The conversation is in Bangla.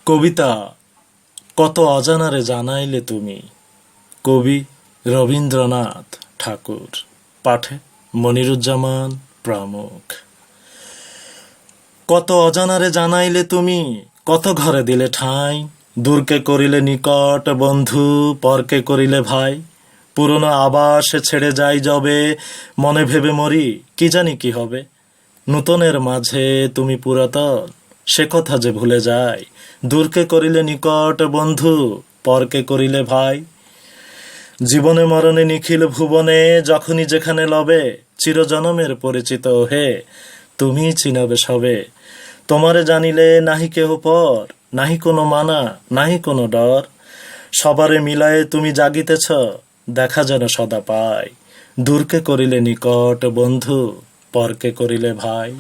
কবিতা কত অজানারে জানাইলে তুমি। কবি রবীন্দ্রনাথ ঠাকুর। পাঠে মনিরুজ্জামান প্রমুখ। কত অজানারে জানাইলে তুমি, কত ঘরে দিলে ঠাঁই। দূরকে করিলে নিকট বন্ধু, পরকে করিলে ভাই। পুরনো আবাসে ছেড়ে যাই যবে, মনে ভেবে মরি কি জানি কি হবে। নূতনের মাঝে তুমি পুরাতন, সে কথা যে ভুলে যায়। দূরকে করিলে নিকট বন্ধু, পরকে করিলে ভাই। জীবনে মরণে নিখিল ভুবনে, যখনই যেখানে লবে। চিরজনমের পরিচিত হে, তুমি চিনবে সবে। তোমারে জানিলে নাহি কেহ পর, নাহি কোনো মানা, নাহি কোনো ডর। সবারে মিলায়ে তুমি জাগিতেছ, দেখা যেন সদা পাই। দূরকে করিলে নিকট বন্ধু, পরকে করিলে ভাই।